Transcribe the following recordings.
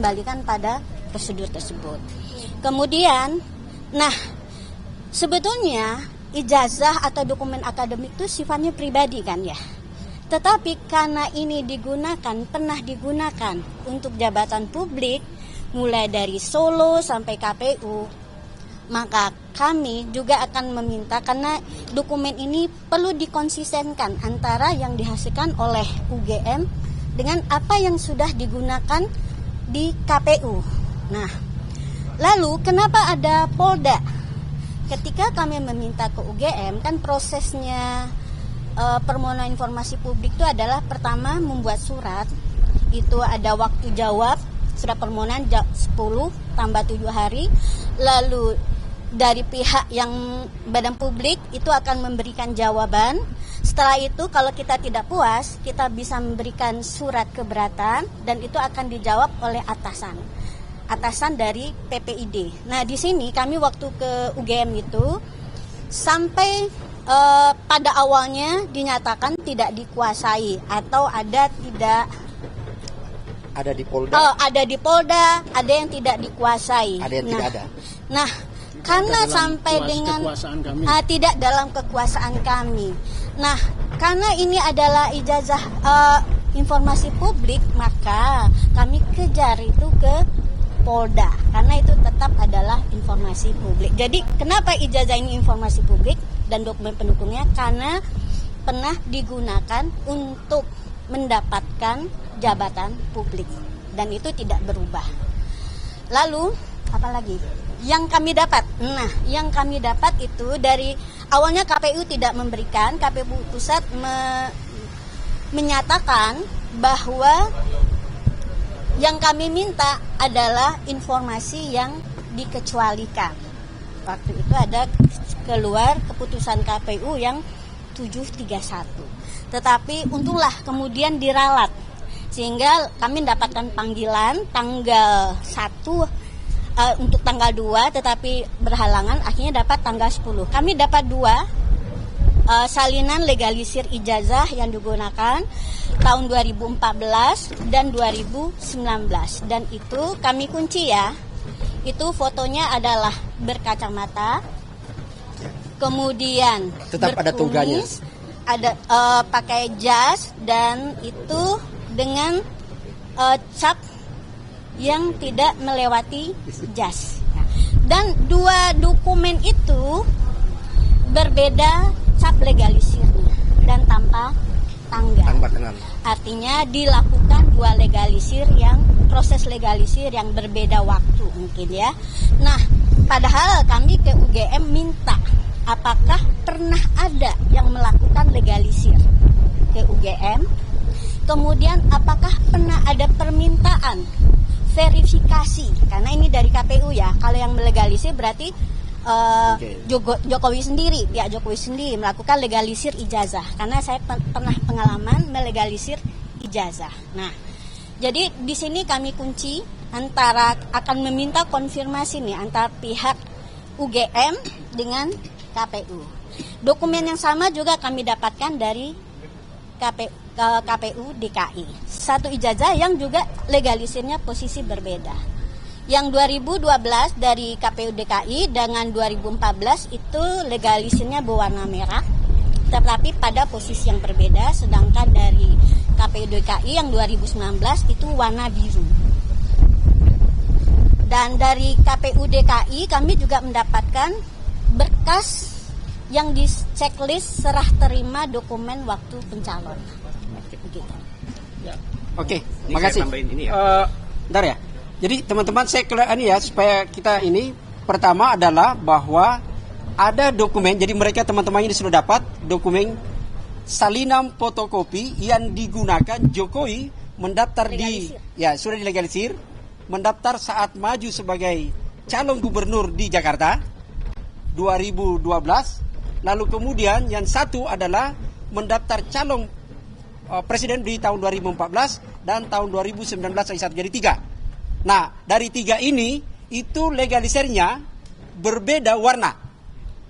dikembalikan pada prosedur tersebut. Kemudian, sebetulnya ijazah atau dokumen akademik itu sifatnya pribadi kan ya. Tetapi karena ini pernah digunakan untuk jabatan publik, mulai dari Solo sampai KPU, maka kami juga akan meminta, karena dokumen ini perlu dikonsistenkan antara yang dihasilkan oleh UGM dengan apa yang sudah digunakan di KPU. Nah, lalu kenapa ada Polda? Ketika kami meminta ke UGM, kan prosesnya permohonan informasi publik itu adalah pertama membuat surat, itu ada waktu jawab, surat permohonan 10 tambah 7 hari, lalu dari pihak yang badan publik itu akan memberikan jawaban. Setelah itu kalau kita tidak puas, kita bisa memberikan surat keberatan dan itu akan dijawab oleh atasan dari PPID. Nah, di sini kami waktu ke UGM itu sampai pada awalnya dinyatakan tidak dikuasai atau ada di Polda. Ada di Polda, ada yang tidak dikuasai. Ada yang tidak ada. Nah, karena sampai dengan tidak dalam kekuasaan kami. Nah, karena ini adalah ijazah informasi publik, maka kami kejar itu ke Polda, karena itu tetap adalah informasi publik. Jadi kenapa ijazah ini informasi publik dan dokumen pendukungnya? Karena pernah digunakan untuk mendapatkan jabatan publik dan itu tidak berubah. Lalu apa lagi yang kami dapat? Nah, yang kami dapat itu dari awalnya KPU tidak memberikan, KPU pusat menyatakan bahwa yang kami minta adalah informasi yang dikecualikan. Waktu itu ada keluar keputusan KPU yang 731. Tetapi untunglah kemudian diralat. Sehingga kami mendapatkan panggilan tanggal 1 untuk tanggal 2, tetapi berhalangan, akhirnya dapat tanggal 10. Kami dapat 2 salinan legalisir ijazah yang digunakan tahun 2014 dan 2019, dan itu kami kunci ya. Itu fotonya adalah berkacamata, kemudian tetap ada toganya, ada pakai jas, dan itu dengan cap yang tidak melewati jas. Dan 2 dokumen itu berbeda cap legalisirnya dan tanpa tanggal. Artinya dilakukan 2 legalisir proses legalisir yang berbeda waktu mungkin ya. Nah, padahal kami ke UGM minta apakah pernah ada yang melakukan legalisir ke UGM. Kemudian apakah pernah ada permintaan verifikasi, karena ini dari KPU ya. Kalau yang melegalisir berarti Jokowi sendiri, pihak Jokowi sendiri melakukan legalisir ijazah, karena saya pernah pengalaman melegalisir ijazah. Nah, jadi di sini kami kunci antara akan meminta konfirmasi nih antara pihak UGM dengan KPU. Dokumen yang sama juga kami dapatkan dari KPU DKI. Satu ijazah yang juga legalisirnya posisi berbeda. Yang 2012 dari KPU DKI dengan 2014 itu legalisirnya berwarna merah, tetapi pada posisi yang berbeda. Sedangkan dari KPU DKI yang 2019 itu warna biru. Dan dari KPU DKI kami juga mendapatkan berkas yang di checklist serah terima dokumen waktu pencalon. Oke, makasih. Bentar ya. Jadi teman-teman saya ini ya, supaya kita ini pertama adalah bahwa ada dokumen. Jadi mereka teman-teman ini sudah dapat dokumen salinan fotokopi yang digunakan Jokowi mendaftar sudah dilegalisir, mendaftar saat maju sebagai calon gubernur di Jakarta 2012. Lalu kemudian yang satu adalah mendaftar calon presiden di tahun 2014 dan tahun 2019 jadi 3. Nah, dari 3 ini itu legalisirnya berbeda warna.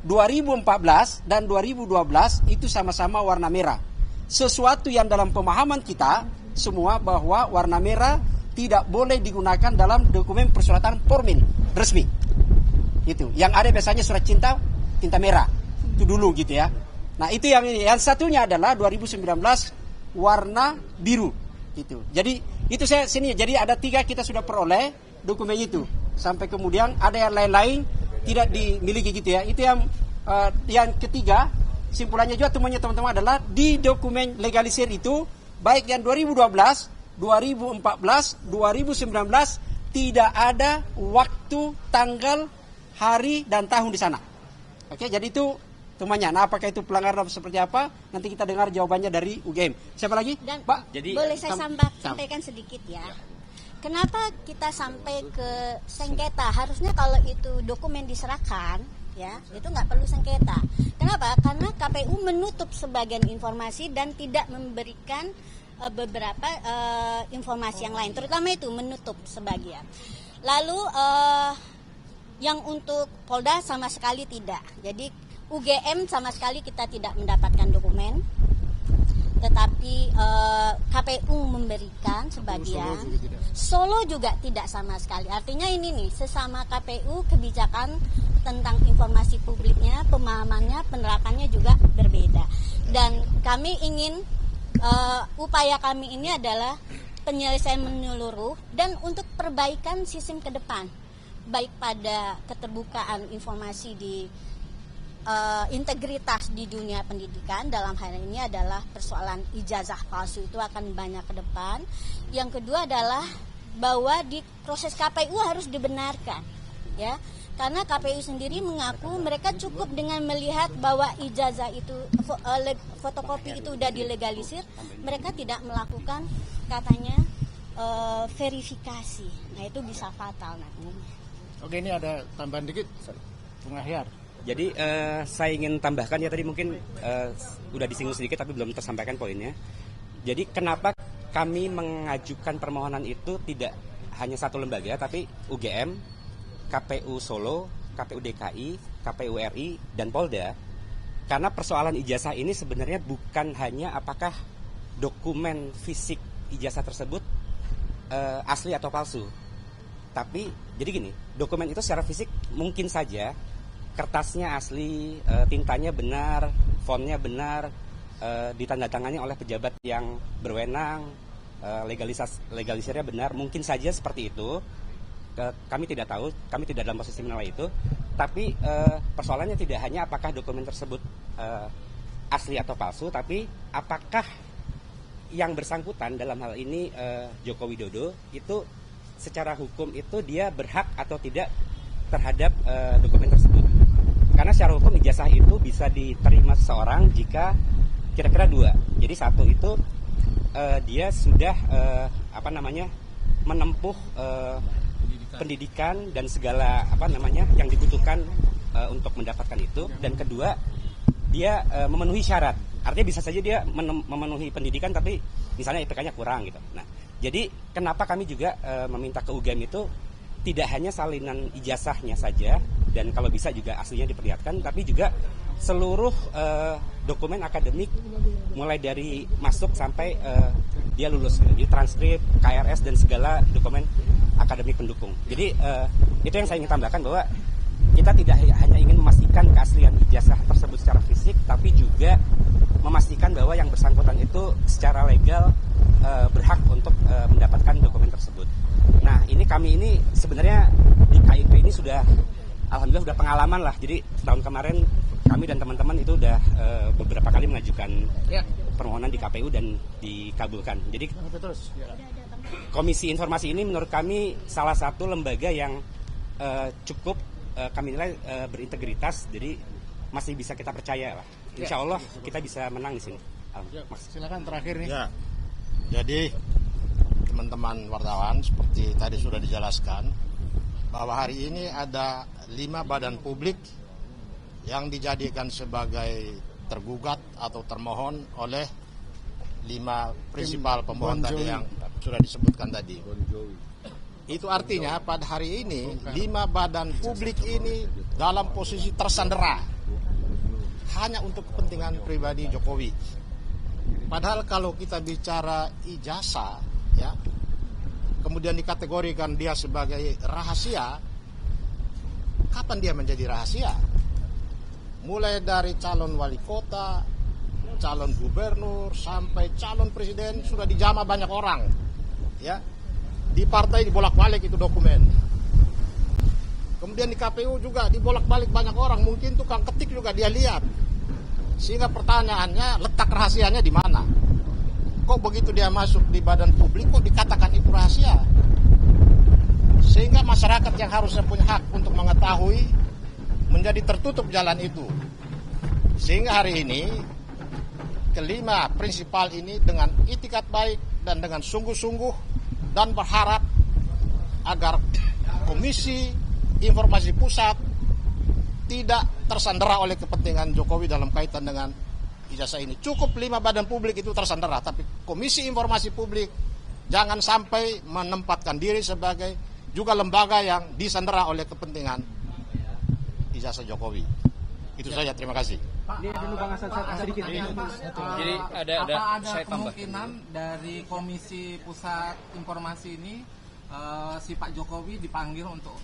2014 dan 2012 itu sama-sama warna merah. Sesuatu yang dalam pemahaman kita semua bahwa warna merah tidak boleh digunakan dalam dokumen persyaratan formal resmi. Itu. Yang ada biasanya surat cinta, tinta merah. Itu dulu gitu ya. Nah, itu yang ini. Yang satunya adalah 2019 warna biru. Gitu. Jadi itu saya sini. Jadi ada 3 kita sudah peroleh dokumen itu. Sampai kemudian ada yang lain-lain tidak dimiliki gitu ya. Itu yang ketiga, simpulannya juga teman-teman adalah di dokumen legalisir itu baik yang 2012, 2014, 2019 tidak ada waktu, tanggal, hari dan tahun di sana. Oke, jadi itu temannya. Nah, apakah itu pelanggaran seperti apa? Nanti kita dengar jawabannya dari UGM. Siapa lagi? Dan Pak, jadi boleh saya sampaikan sedikit ya. Kenapa kita sampai ke sengketa? Harusnya kalau itu dokumen diserahkan, ya, itu nggak perlu sengketa. Kenapa? Karena KPU menutup sebagian informasi dan tidak memberikan beberapa informasi yang lain. Terutama itu menutup sebagian. Lalu yang untuk Polda sama sekali tidak. Jadi UGM sama sekali kita tidak mendapatkan dokumen. Tetapi KPU memberikan sebagian. Solo juga tidak sama sekali. Artinya ini nih, sesama KPU kebijakan tentang informasi publiknya, pemahamannya, penerapannya juga berbeda. Dan kami ingin upaya kami ini adalah penyelesaian menyeluruh dan untuk perbaikan sistem ke depan, baik pada keterbukaan informasi di integritas di dunia pendidikan. Dalam hal ini adalah persoalan ijazah palsu itu akan banyak ke depan. Yang kedua adalah bahwa di proses KPU harus dibenarkan, ya, karena KPU sendiri mengaku mereka cukup dengan melihat bahwa ijazah itu fotokopi itu sudah dilegalisir, mereka tidak melakukan katanya verifikasi. Nah, itu bisa fatal nantinya. Oke, ini ada tambahan dikit, Bung Ahyar. Jadi saya ingin tambahkan ya, tadi mungkin udah disinggung sedikit tapi belum tersampaikan poinnya. Jadi kenapa kami mengajukan permohonan itu tidak hanya satu lembaga tapi UGM, KPU Solo, KPU DKI, KPU RI, dan Polda. Karena persoalan ijazah ini sebenarnya bukan hanya apakah dokumen fisik ijazah tersebut asli atau palsu. Tapi jadi gini, dokumen itu secara fisik mungkin saja kertasnya asli, tintanya benar, fontnya benar, ditandatangani oleh pejabat yang berwenang, legalisirnya benar, mungkin saja seperti itu. Kami tidak tahu, kami tidak dalam posisi menilai itu. Tapi persoalannya tidak hanya apakah dokumen tersebut asli atau palsu, tapi apakah yang bersangkutan dalam hal ini Joko Widodo itu secara hukum itu dia berhak atau tidak terhadap dokumen tersebut. Karena secara hukum ijazah itu bisa diterima seseorang jika kira-kira 2. Jadi satu itu dia sudah menempuh pendidikan dan segala yang dibutuhkan untuk mendapatkan itu, dan kedua dia memenuhi syarat. Artinya bisa saja dia memenuhi pendidikan tapi misalnya IPK-nya kurang gitu. Nah, jadi kenapa kami juga meminta ke UGM itu tidak hanya salinan ijazahnya saja dan kalau bisa juga aslinya diperlihatkan, tapi juga seluruh dokumen akademik mulai dari masuk sampai dia lulus, jadi transkrip, KRS dan segala dokumen akademik pendukung. Jadi itu yang saya ingin tambahkan, bahwa kita tidak hanya ingin memastikan keaslian ijazah tersebut secara fisik, tapi juga memastikan bahwa yang bersangkutan itu secara legal berhak untuk mendapatkan dokumen tersebut. Nah, kami ini sebenarnya di KIP ini sudah alhamdulillah sudah pengalaman lah. Jadi tahun kemarin kami dan teman-teman itu udah beberapa kali mengajukan permohonan di KPU dan dikabulkan. Jadi Komisi Informasi ini menurut kami salah satu lembaga yang cukup kami nilai berintegritas, jadi masih bisa kita percaya lah. Insya Allah kita bisa menang di sini. Silakan terakhir nih. Ya, jadi teman-teman wartawan seperti tadi sudah dijelaskan bahwa hari ini ada 5 badan publik yang dijadikan sebagai tergugat atau termohon oleh 5 prinsipal pemohon tadi yang sudah disebutkan tadi. Itu artinya pada hari ini 5 badan publik ini dalam posisi tersandera hanya untuk kepentingan pribadi Jokowi. Padahal kalau kita bicara ijazah, ya, kemudian dikategorikan dia sebagai rahasia, kapan dia menjadi rahasia? Mulai dari calon wali kota, calon gubernur, sampai calon presiden sudah dijamah banyak orang. Ya, di partai dibolak-balik itu dokumen. Kemudian di KPU juga dibolak-balik banyak orang, mungkin tukang ketik juga dia lihat. Sehingga pertanyaannya, letak rahasianya di mana? Kok begitu dia masuk di badan publik kok dikatakan itu rahasia? Sehingga masyarakat yang harusnya punya hak untuk mengetahui menjadi tertutup jalan itu. Sehingga hari ini kelima prinsipal ini dengan itikat baik dan dengan sungguh-sungguh dan berharap agar Komisi Informasi Pusat tidak tersandera oleh kepentingan Jokowi dalam kaitan dengan ijazah ini. Cukup 5 badan publik itu tersandera, tapi Komisi Informasi Publik jangan sampai menempatkan diri sebagai juga lembaga yang disandera oleh kepentingan ijazah Jokowi. Itu saja, terima kasih. Jadi ada saya kemungkinan dari Komisi Pusat Informasi ini si Pak Jokowi dipanggil untuk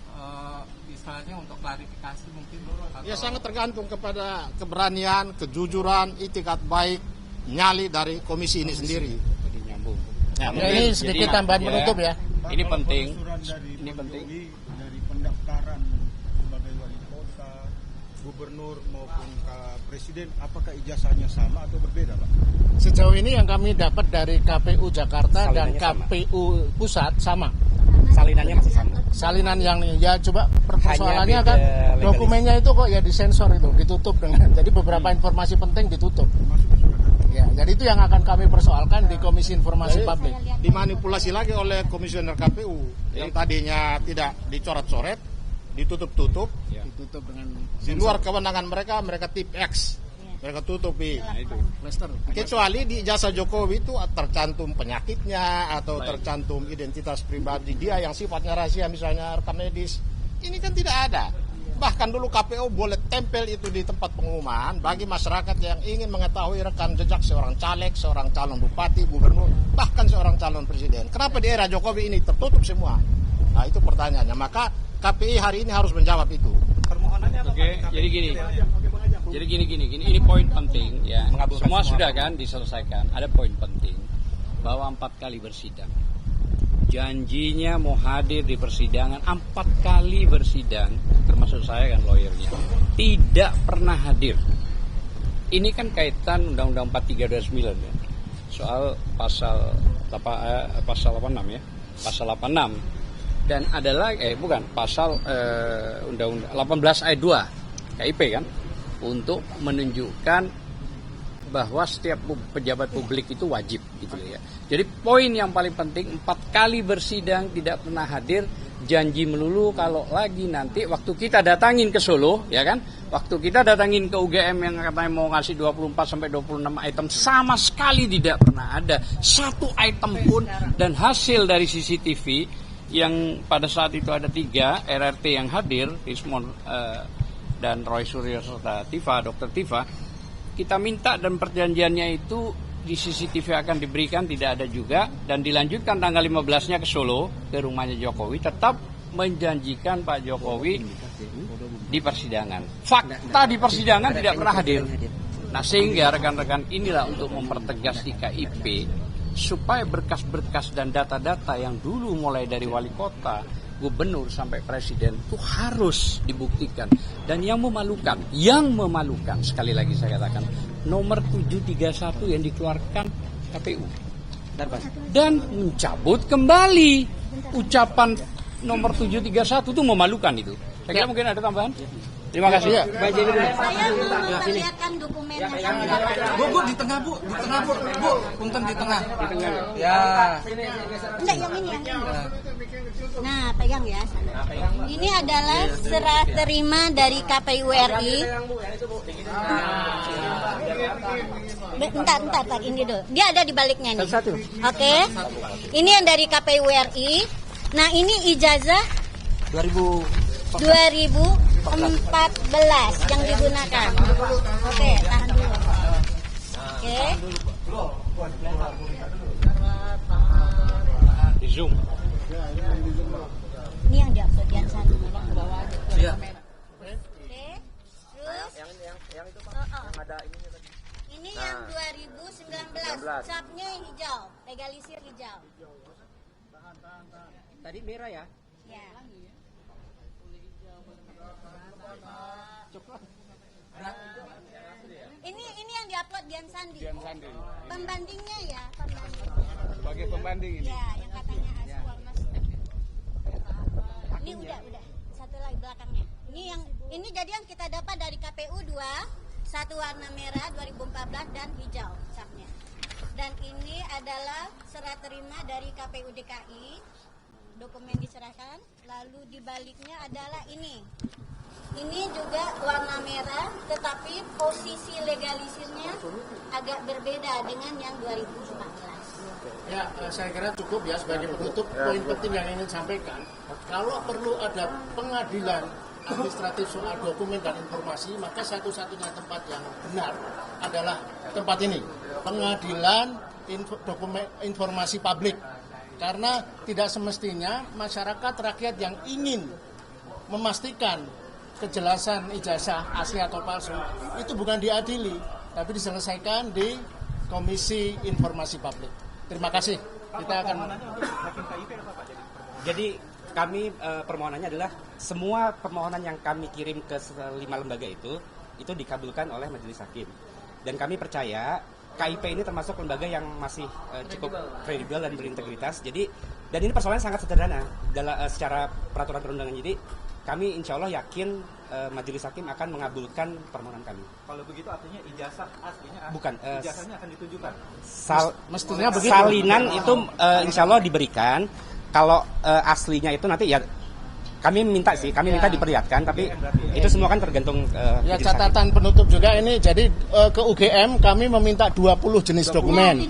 istilahnya untuk klarifikasi mungkin? Ya sangat tergantung kepada keberanian, kejujuran, itikat baik, nyali dari komisi ini sendiri. Jadi nyambung. Nah, ini sedikit tambahan penutup ya. Ini penting. Ini penting. Dari pendaftaran sebagai wali kota, gubernur maupun presiden, apakah ijazahnya sama atau berbeda, Pak? Sejauh ini yang kami dapat dari KPU Jakarta dan KPU Pusat sama. Salinannya masih sama. Salinan yang ya coba persoalannya kan dokumennya itu kok ya disensor itu, ditutup dengan. Jadi beberapa informasi penting ditutup. Ya, jadi itu yang akan kami persoalkan di Komisi Informasi Publik. Dimanipulasi lagi oleh komisioner KPU yang tadinya tidak dicoret-coret, ditutup-tutup, Ditutup dengan di luar kewenangan mereka tip X, mereka tutupi. Kecuali di ijazah Jokowi itu tercantum penyakitnya atau tercantum identitas pribadi dia yang sifatnya rahasia, misalnya rekam medis. Ini kan tidak ada. Bahkan dulu KPU boleh tempel itu di tempat pengumuman bagi masyarakat yang ingin mengetahui rekam jejak seorang caleg, seorang calon bupati, gubernur, bahkan seorang calon presiden. Kenapa di era Jokowi ini tertutup semua? Nah, itu pertanyaannya. Maka KPI hari ini harus menjawab itu. Permohonannya apa? Oke, jadi gini. Jadi gini, ini poin penting ya. Semua sudah kan diselesaikan. Ada poin penting bahwa 4 kali bersidang. Janjinya mau hadir di persidangan 4 kali bersidang, termasuk saya kan lawyernya, tidak pernah hadir. Ini kan kaitan Undang-Undang 43 2009 ya. Soal pasal 86 ya. Pasal 86. Dan adalah pasal Undang-Undang 18 ayat 2 KIP kan, untuk menunjukkan bahwa setiap pejabat publik itu wajib gitu ya. Jadi poin yang paling penting 4 kali bersidang tidak pernah hadir, janji melulu. Kalau lagi nanti waktu kita datangin ke Solo ya kan, waktu kita datangin ke UGM yang katanya mau ngasih 24 sampai 26 item, sama sekali tidak pernah ada satu item pun. Dan hasil dari CCTV yang pada saat itu ada 3 RRT yang hadir, Ismon dan Roy Suryo serta Dr. Tifa, kita minta dan perjanjiannya itu di CCTV akan diberikan, tidak ada juga. Dan dilanjutkan tanggal 15-nya ke Solo, ke rumahnya Jokowi, tetap menjanjikan Pak Jokowi di persidangan. Fakta di persidangan tidak pernah hadir. Nah, sehingga rekan-rekan inilah untuk mempertegas di KIP supaya berkas-berkas dan data-data yang dulu mulai dari wali kota, gubernur sampai presiden itu harus dibuktikan. Dan yang memalukan sekali lagi saya katakan, nomor 731 yang dikeluarkan KPU dan mencabut kembali ucapan nomor 731 itu memalukan itu. Saya kira mungkin ada tambahan. Terima kasih. Saya memperlihatkan dokumennya. Bu, di tengah Bu, punten di tengah. Ya. Enggak, yang ini. Nah, pegang ya. Ini adalah serah terima dari KPU RI. Bentar, Pak, ini dulu. Dia ada di baliknya nih. Oke. Ini yang dari KPU RI. Nah, ini ijazah 2014 yang digunakan. Oke, tahan dulu. Oke. Di Zoom. Capnya hijau, legalisir hijau. Tadi merah ya? Ya. Ini yang diupload Dian Sandi. Pembandingnya ya, Sebagai pembanding ini. Ya, yang katanya Aswal Mas. Ini udah. Satu lagi belakangnya. Ini jadi yang kita dapat dari KPU 2, satu warna merah 2014 dan hijau capnya. Dan ini adalah serat terima dari KPU DKI. Dokumen diserahkan, lalu di baliknya adalah ini. Ini juga warna merah, tetapi posisi legalisirnya agak berbeda dengan yang 2014. Ya, saya kira cukup ya sebagai penutup. Poin penting yang ingin sampaikan, kalau perlu ada pengadilan administratif soal dokumen dan informasi, maka satu-satunya tempat yang benar adalah tempat ini, pengadilan dokumen informasi publik. Karena tidak semestinya masyarakat rakyat yang ingin memastikan kejelasan ijazah asli atau palsu itu bukan diadili, tapi diselesaikan di Komisi Informasi Publik. Terima kasih. Kita akan. Jadi kami permohonannya adalah semua permohonan yang kami kirim ke 5 lembaga itu dikabulkan oleh majelis hakim. Dan kami percaya KIP ini termasuk lembaga yang masih cukup kredibel dan berintegritas. Jadi dan ini persoalannya sangat sederhana secara peraturan perundangan. Jadi kami insya Allah yakin majelis hakim akan mengabulkan permohonan kami. Kalau begitu artinya ijazah aslinya bukan ijazahnya akan ditunjukkan. Mestinya begitu. Salinan itu insya Allah diberikan. Kalau aslinya itu nanti ya kami minta diperlihatkan, tapi itu semua kan tergantung ya catatan penutup juga ini. Jadi ke UGM kami meminta 20 jenis dokumen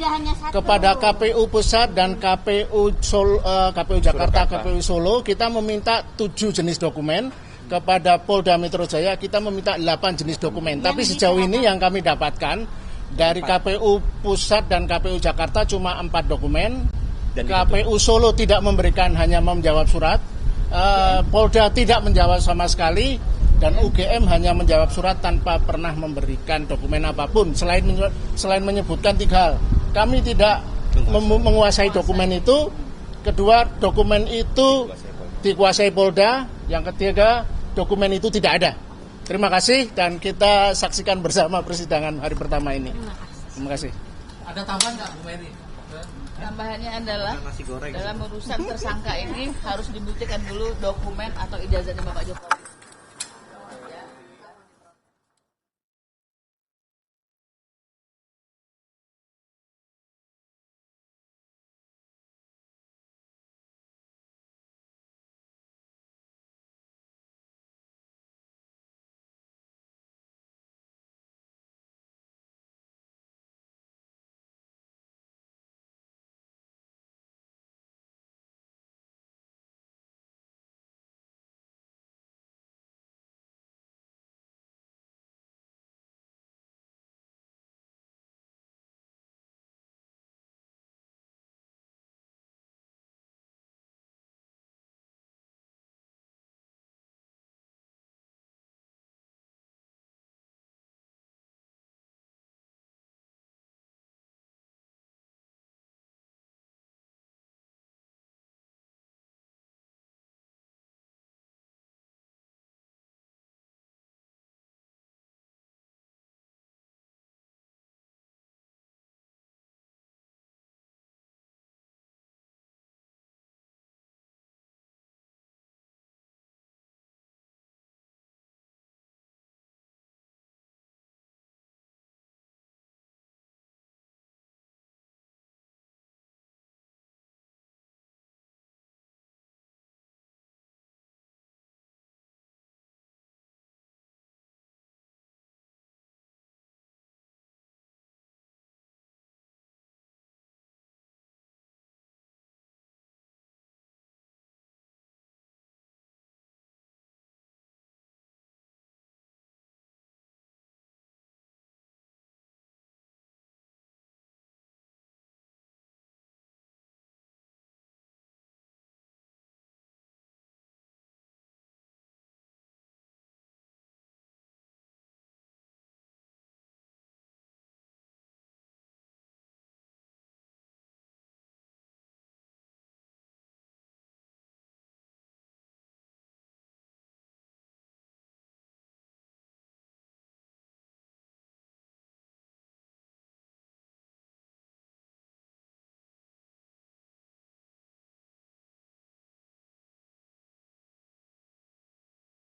kepada KPU Pusat dan KPU Jakarta, KPU Solo kita meminta 7 jenis dokumen. Kepada Polda Metro Jaya kita meminta 8 jenis dokumen. Tapi sejauh ini yang kami dapatkan dari KPU Pusat dan KPU Jakarta cuma 4 dokumen. KPU Solo tidak memberikan, hanya menjawab surat. Polda tidak menjawab sama sekali, dan UGM hanya menjawab surat tanpa pernah memberikan dokumen apapun selain menyebutkan 3 hal. Kami tidak menguasai dokumen itu. Kedua, dokumen itu dikuasai Polda. Yang ketiga, dokumen itu tidak ada. Terima kasih, dan kita saksikan bersama persidangan hari pertama ini. Terima kasih. Ada tambahan nggak Bu Mary? Tambahannya adalah dalam urusan tersangka ini harus dibuktikan dulu dokumen atau ijazahnya Bapak Jokowi.